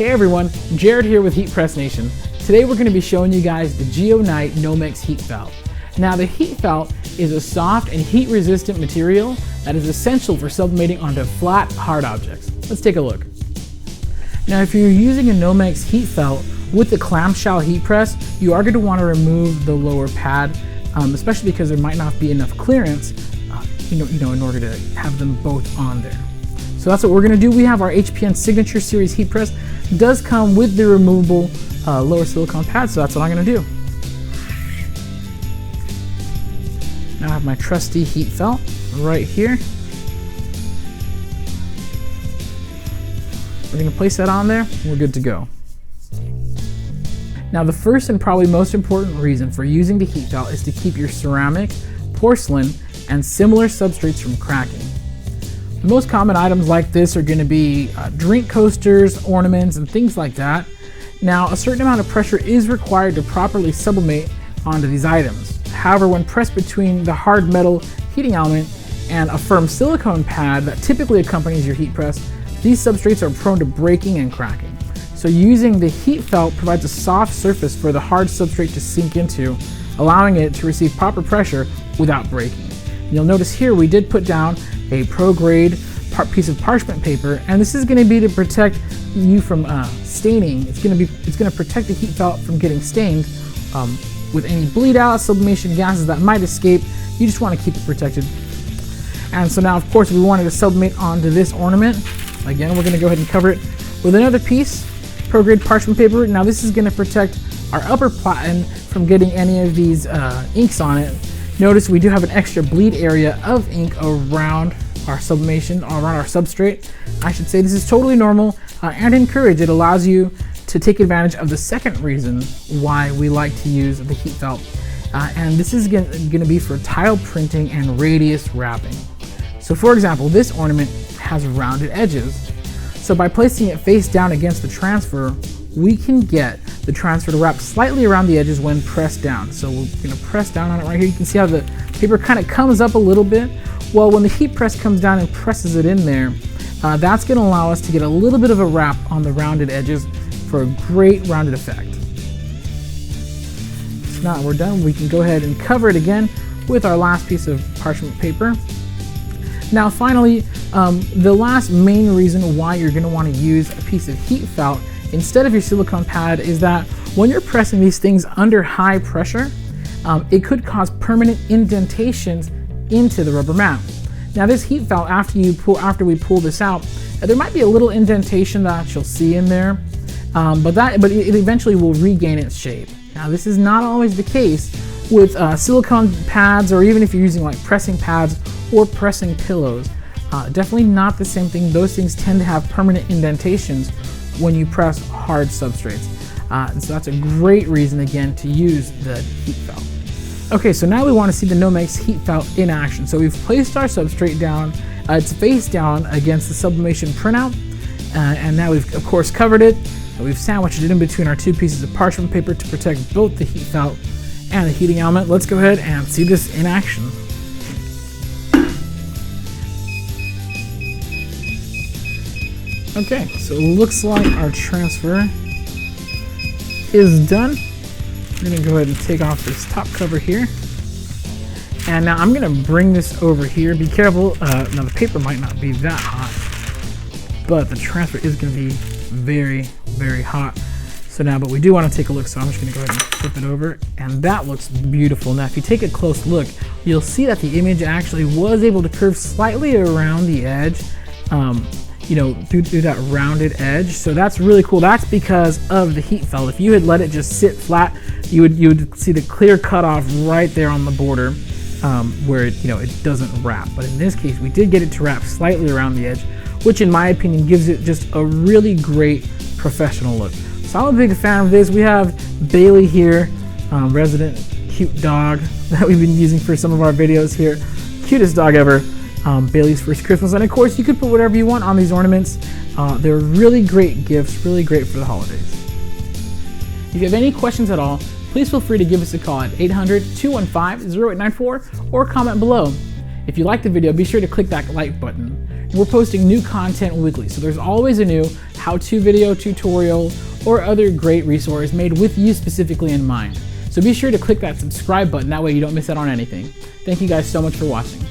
Hey everyone, Jared here with Heat Press Nation. Today we're going to be showing you guys the Geo Knight Nomex heat felt. Now the heat felt is a soft and heat resistant material that is essential for sublimating onto flat, hard objects. Let's take a look. Now if you're using a Nomex heat felt with the clamshell heat press, you are going to want to remove the lower pad, especially because there might not be enough clearance in order to have them both on there. So that's what we're going to do. We have our HPN Signature Series heat press. It does come with the removable lower silicone pad, so that's what I'm going to do. Now I have my trusty heat felt right here. We're going to place that on there, and we're good to go. Now the first and probably most important reason for using the heat felt is to keep your ceramic, porcelain, and similar substrates from cracking. The most common items like this are going to be drink coasters, ornaments, and things like that. Now, a certain amount of pressure is required to properly sublimate onto these items. However, when pressed between the hard metal heating element and a firm silicone pad that typically accompanies your heat press, these substrates are prone to breaking and cracking. So using the heat felt provides a soft surface for the hard substrate to sink into, allowing it to receive proper pressure without breaking. You'll notice here we did put down a pro-grade piece of parchment paper, and this is going to be to protect you from staining. It's going to protect the heat felt from getting stained with any bleed out, sublimation gases that might escape. You just want to keep it protected. And so now, of course, we wanted to sublimate onto this ornament. Again, we're going to go ahead and cover it with another piece, pro-grade parchment paper. Now this is going to protect our upper platen from getting any of these inks on it. Notice we do have an extra bleed area of ink around our sublimation, around our substrate. I should say this is totally normal and encouraged. It allows you to take advantage of the second reason why we like to use the heat felt. And this is going to be for tile printing and radius wrapping. So for example, this ornament has rounded edges. So by placing it face down against the transfer, we can get the transfer to wrap slightly around the edges when pressed down. So we're going to press down on it right here. You can see how the paper kind of comes up a little bit. Well, when the heat press comes down and presses it in there, that's going to allow us to get a little bit of a wrap on the rounded edges for a great rounded effect. So now we're done. We can go ahead and cover it again with our last piece of parchment paper. Now finally, the last main reason why you're going to want to use a piece of heat felt instead of your silicone pad is that when you're pressing these things under high pressure, it could cause permanent indentations into the rubber mat. Now this heat felt, after we pull this out, there might be a little indentation that you'll see in there, but it eventually will regain its shape. Now this is not always the case with silicone pads, or even if you're using like pressing pads or pressing pillows. Definitely not the same thing. Those things tend to have permanent indentations when you press hard substrates. And so that's a great reason, again, to use the heat felt. Okay, so now we want to see the Nomex heat felt in action. So we've placed our substrate down, it's face down against the sublimation printout, and now we've, of course, covered it. We've sandwiched it in between our two pieces of parchment paper to protect both the heat felt and the heating element. Let's go ahead and see this in action. Okay, so it looks like our transfer is done. We're gonna go ahead and take off this top cover here. And now I'm gonna bring this over here. Be careful, now the paper might not be that hot, but the transfer is gonna be very, very hot. So now, but we do wanna take a look, so I'm just gonna go ahead and flip it over, and that looks beautiful. Now, if you take a close look, you'll see that the image actually was able to curve slightly around the edge, through that rounded edge. So that's really cool. That's because of the heat felt. If you had let it just sit flat, you would see the clear cutoff right there on the border where it doesn't wrap. But in this case, we did get it to wrap slightly around the edge, which in my opinion gives it just a really great professional look. So I'm a big fan of this. We have Bailey here, resident cute dog that we've been using for some of our videos here. Cutest dog ever. Bailey's first Christmas, and of course you could put whatever you want on these ornaments. They're really great gifts, really great for the holidays. If you have any questions at all, please feel free to give us a call at 800-215-0894 or comment below. If you like the video, be sure to click that like button. We're posting new content weekly, so there's always a new how-to video tutorial, or other great resources made with you specifically in mind. So be sure to click that subscribe button, that way you don't miss out on anything. Thank you guys so much for watching.